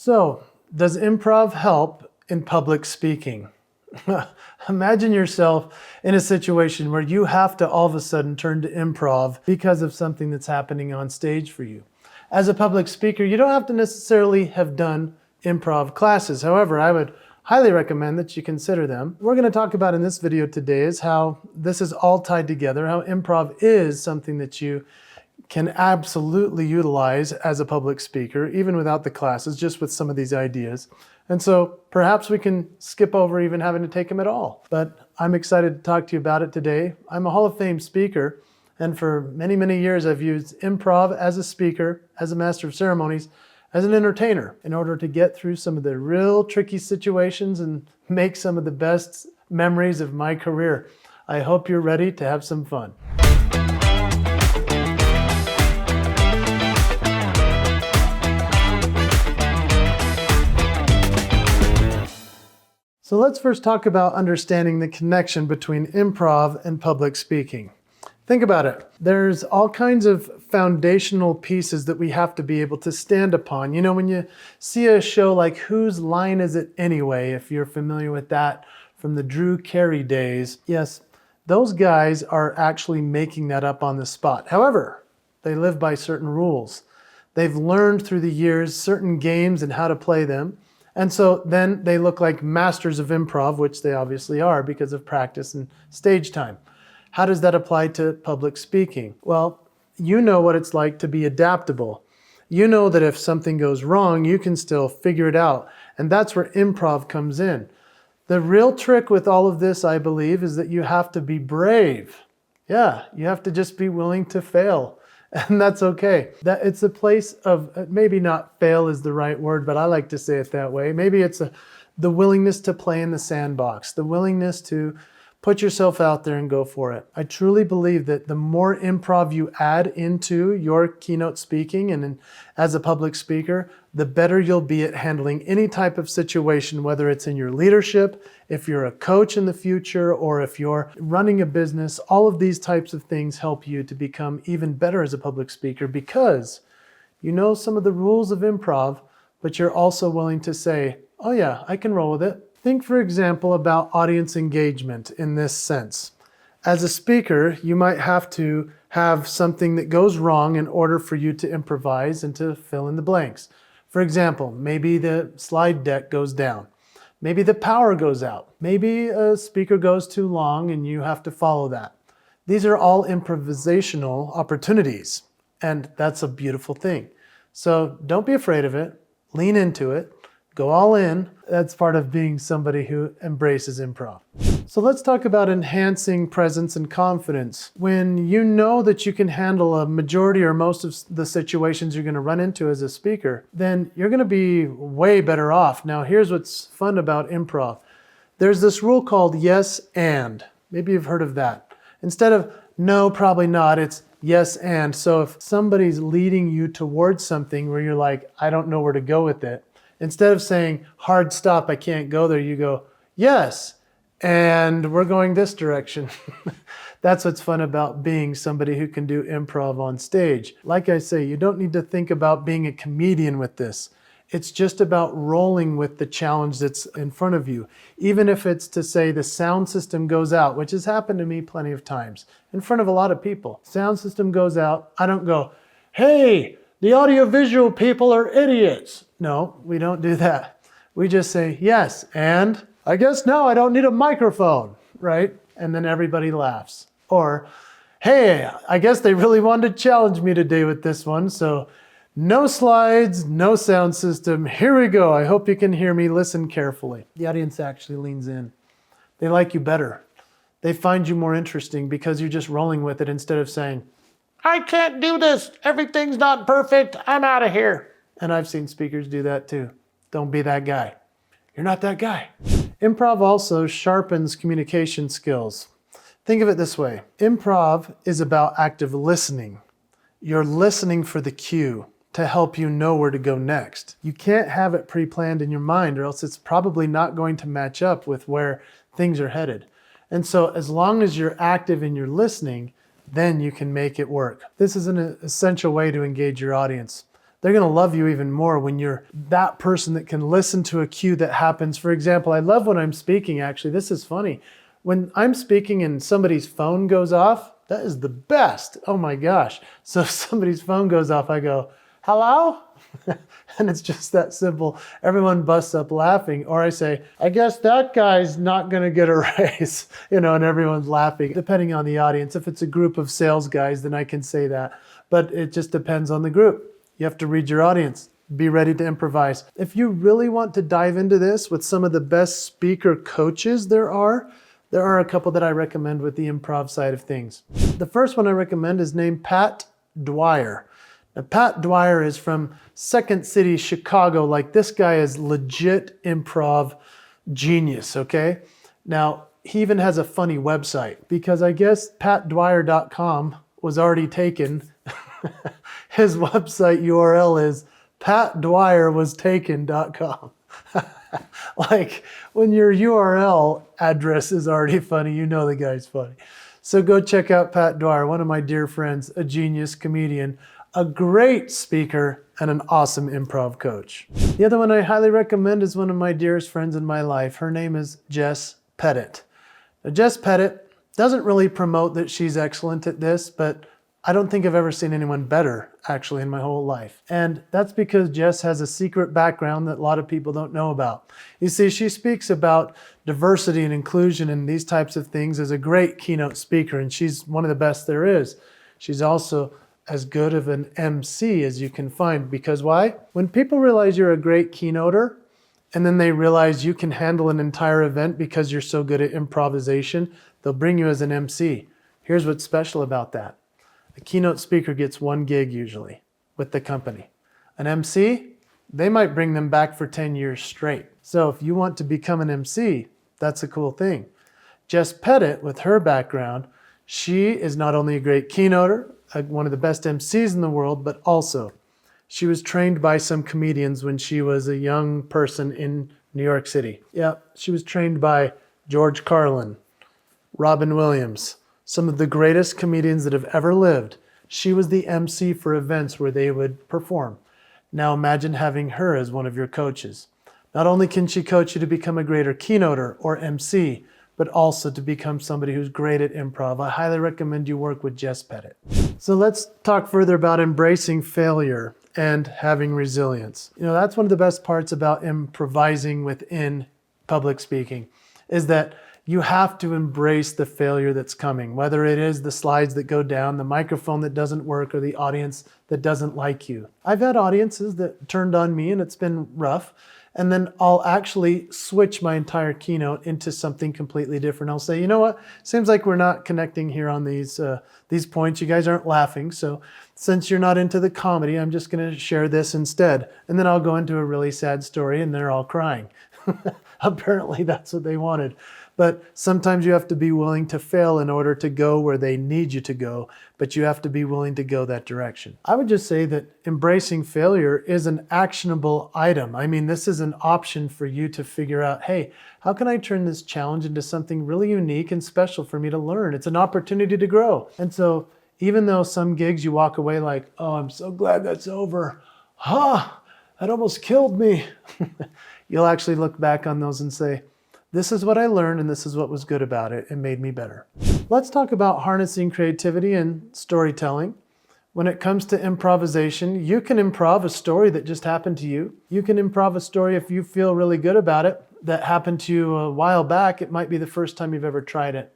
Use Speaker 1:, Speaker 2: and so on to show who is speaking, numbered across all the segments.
Speaker 1: So, does improv help in public speaking? Imagine yourself in a situation where you have to all of a sudden turn to improv because of something that's happening on stage for you. As a public speaker, you don't have to necessarily have done improv classes. However, I would highly recommend that you consider them. What we're going to talk about in this video today is how this is all tied together, how improv is something that you can absolutely utilize as a public speaker, even without the classes, just with some of these ideas. And so perhaps we can skip over even having to take them at all. But I'm excited to talk to you about it today. I'm a Hall of Fame speaker, and for many, many years I've used improv as a speaker, as a master of ceremonies, as an entertainer, in order to get through some of the real tricky situations and make some of the best memories of my career. I hope you're ready to have some fun. So let's first talk about understanding the connection between improv and public speaking. Think about it. There's all kinds of foundational pieces that we have to be able to stand upon. You know, when you see a show like Whose Line Is It Anyway, if you're familiar with that from the Drew Carey days, yes, those guys are actually making that up on the spot. However, they live by certain rules. They've learned through the years certain games and how to play them. And so then they look like masters of improv, which they obviously are because of practice and stage time. How does that apply to public speaking? Well, you know what it's like to be adaptable. You know that if something goes wrong, you can still figure it out. And that's where improv comes in. The real trick with all of this, I believe, is that you have to be brave. Yeah, you have to just be willing to fail. And that's okay. That it's a place of, maybe not fail is the right word, but I like to say it that way. Maybe it's the willingness to play in the sandbox, the willingness to put yourself out there and go for it. I truly believe that the more improv you add into your keynote speaking and as a public speaker, the better you'll be at handling any type of situation, whether it's in your leadership, if you're a coach in the future, or if you're running a business. All of these types of things help you to become even better as a public speaker because you know some of the rules of improv, but you're also willing to say, oh yeah, I can roll with it. Think, for example, about audience engagement in this sense. As a speaker, you might have to have something that goes wrong in order for you to improvise and to fill in the blanks. For example, maybe the slide deck goes down. Maybe the power goes out. Maybe a speaker goes too long and you have to follow that. These are all improvisational opportunities, and that's a beautiful thing. So don't be afraid of it. Lean into it. Go all in. That's part of being somebody who embraces improv. So let's talk about enhancing presence and confidence. When you know that you can handle a majority or most of the situations you're going to run into as a speaker, then you're going to be way better off. Now, here's what's fun about improv. There's this rule called yes and. Maybe you've heard of that. Instead of no, probably not, it's yes and. So if somebody's leading you towards something where you're like, I don't know where to go with it, instead of saying, hard stop, I can't go there, you go, yes, and we're going this direction. That's what's fun about being somebody who can do improv on stage. Like I say, you don't need to think about being a comedian with this. It's just about rolling with the challenge that's in front of you. Even if it's to say the sound system goes out, which has happened to me plenty of times, in front of a lot of people. Sound system goes out, I don't go, hey, the audiovisual people are idiots. No, we don't do that. We just say, yes, and I guess now I don't need a microphone, right? And then everybody laughs. Or, hey, I guess they really wanted to challenge me today with this one, so no slides, no sound system. Here we go. I hope you can hear me. Listen carefully. The audience actually leans in. They like you better. They find you more interesting because you're just rolling with it instead of saying, I can't do this. Everything's not perfect. I'm out of here. And I've seen speakers do that too. Don't be that guy. You're not that guy. Improv also sharpens communication skills. Think of it this way. Improv is about active listening. You're listening for the cue to help you know where to go next. You can't have it pre-planned in your mind or else it's probably not going to match up with where things are headed. And so as long as you're active in your listening, then you can make it work. This is an essential way to engage your audience. They're going to love you even more when you're that person that can listen to a cue that happens. For example, I love when I'm speaking, actually. This is funny. When I'm speaking and somebody's phone goes off, that is the best. Oh my gosh. So if somebody's phone goes off, I go, hello? And it's just that simple. Everyone busts up laughing. Or I say, I guess that guy's not going to get a raise, and everyone's laughing. Depending on the audience, if it's a group of sales guys, then I can say that. But it just depends on the group. You have to read your audience. Be ready to improvise. If you really want to dive into this with some of the best speaker coaches there are a couple that I recommend with the improv side of things. The first one I recommend is named Pat Dwyer. Now, Pat Dwyer is from Second City, Chicago. Like, this guy is legit improv genius, okay? Now, he even has a funny website because I guess patdwyer.com was already taken. His website URL is patdwyerwastaken.com. Like, when your URL address is already funny, the guy's funny. So go check out Pat Dwyer, one of my dear friends, a genius comedian, a great speaker, and an awesome improv coach. The other one I highly recommend is one of my dearest friends in my life. Her name is Jess Pettit. Now, Jess Pettit doesn't really promote that she's excellent at this, but I don't think I've ever seen anyone better, actually, in my whole life. And that's because Jess has a secret background that a lot of people don't know about. You see, she speaks about diversity and inclusion and these types of things as a great keynote speaker, and she's one of the best there is. She's also as good of an MC as you can find, because why? When people realize you're a great keynoter, and then they realize you can handle an entire event because you're so good at improvisation, they'll bring you as an MC. Here's what's special about that. A keynote speaker gets one gig usually with the company. An MC, they might bring them back for 10 years straight. So if you want to become an MC, that's a cool thing. Jess Pettit, with her background, she is not only a great keynoter, one of the best MCs in the world, but also she was trained by some comedians when she was a young person in New York City. Yeah, she was trained by George Carlin, Robin Williams, some of the greatest comedians that have ever lived. She was the MC for events where they would perform. Now imagine having her as one of your coaches. Not only can she coach you to become a greater keynoter or MC, but also to become somebody who's great at improv. I highly recommend you work with Jess Pettit. So let's talk further about embracing failure and having resilience. That's one of the best parts about improvising within public speaking, is that you have to embrace the failure that's coming, whether it is the slides that go down, the microphone that doesn't work, or the audience that doesn't like you. I've had audiences that turned on me and it's been rough, and then I'll actually switch my entire keynote into something completely different. I'll say, you know what? Seems like we're not connecting here on these points. You guys aren't laughing. So since you're not into the comedy, I'm just going to share this instead. And then I'll go into a really sad story and they're all crying. Apparently that's what they wanted. But sometimes you have to be willing to fail in order to go where they need you to go, but you have to be willing to go that direction. I would just say that embracing failure is an actionable item. I mean, this is an option for you to figure out, hey, how can I turn this challenge into something really unique and special for me to learn? It's an opportunity to grow. And so even though some gigs you walk away like, oh, I'm so glad that's over. That almost killed me. You'll actually look back on those and say, this is what I learned and this is what was good about it. It made me better. Let's talk about harnessing creativity and storytelling. When it comes to improvisation, you can improv a story that just happened to you. You can improv a story if you feel really good about it that happened to you a while back. It might be the first time you've ever tried it.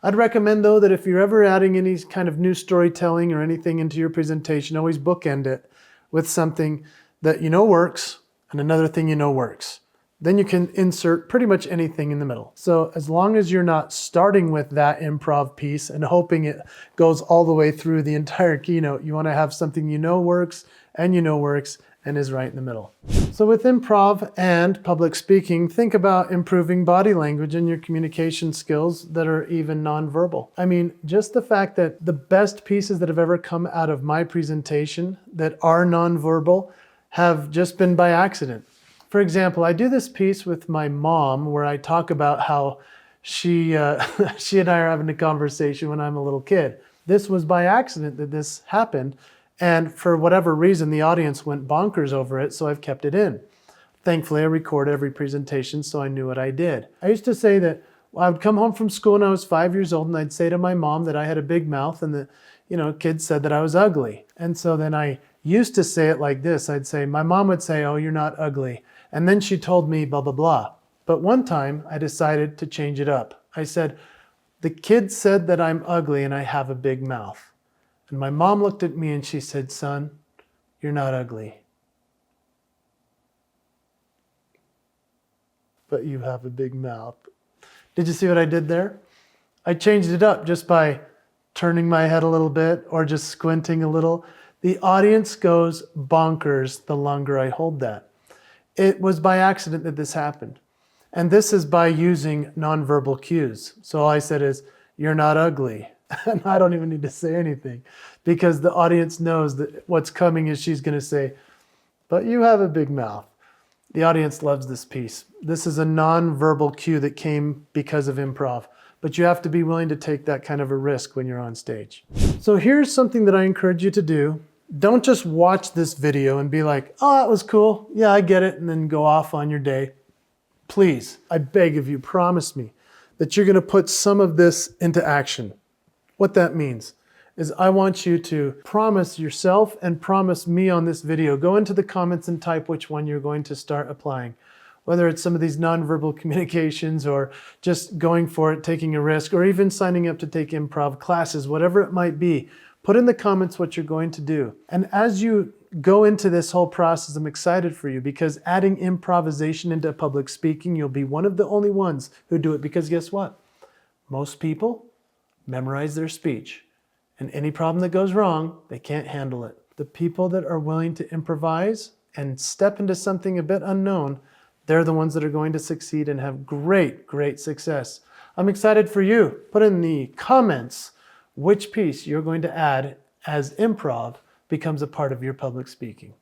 Speaker 1: I'd recommend though that if you're ever adding any kind of new storytelling or anything into your presentation, always bookend it with something that you know works and another thing you know works. Then you can insert pretty much anything in the middle. So as long as you're not starting with that improv piece and hoping it goes all the way through the entire keynote, you want to have something you know works and is right in the middle. So with improv and public speaking, think about improving body language and your communication skills that are even nonverbal. I mean, just the fact that the best pieces that have ever come out of my presentation that are nonverbal have just been by accident. For example, I do this piece with my mom where I talk about how she and I are having a conversation when I'm a little kid. This was by accident that this happened. And for whatever reason, the audience went bonkers over it, so I've kept it in. Thankfully, I record every presentation, so I knew what I did. I used to say that I would come home from school when I was 5 years old, and I'd say to my mom that I had a big mouth, and that, kids said that I was ugly. And so then I used to say it like this. I'd say, my mom would say, "Oh, you're not ugly." And then she told me blah, blah, blah. But one time I decided to change it up. I said, "The kids said that I'm ugly and I have a big mouth." And my mom looked at me and she said, "Son, you're not ugly, but you have a big mouth." Did you see what I did there? I changed it up just by turning my head a little bit or just squinting a little. The audience goes bonkers the longer I hold that. It was by accident that this happened. And this is by using nonverbal cues. So all I said is, "You're not ugly." And I don't even need to say anything because the audience knows that what's coming is she's going to say, "But you have a big mouth." The audience loves this piece. This is a nonverbal cue that came because of improv, but you have to be willing to take that kind of a risk when you're on stage. So here's something that I encourage you to do. Don't just watch this video and be like, "Oh, that was cool. Yeah, I get it," and then go off on your day. Please, I beg of you, promise me that you're going to put some of this into action. What that means is I want you to promise yourself and promise me on this video. Go into the comments and type which one you're going to start applying. Whether it's some of these nonverbal communications or just going for it, taking a risk, or even signing up to take improv classes, whatever it might be, put in the comments what you're going to do. And as you go into this whole process, I'm excited for you because adding improvisation into public speaking, you'll be one of the only ones who do it because guess what? Most people memorize their speech. And any problem that goes wrong, they can't handle it. The people that are willing to improvise and step into something a bit unknown, they're the ones that are going to succeed and have great, great success. I'm excited for you. Put in the comments which piece you're going to add as improv becomes a part of your public speaking.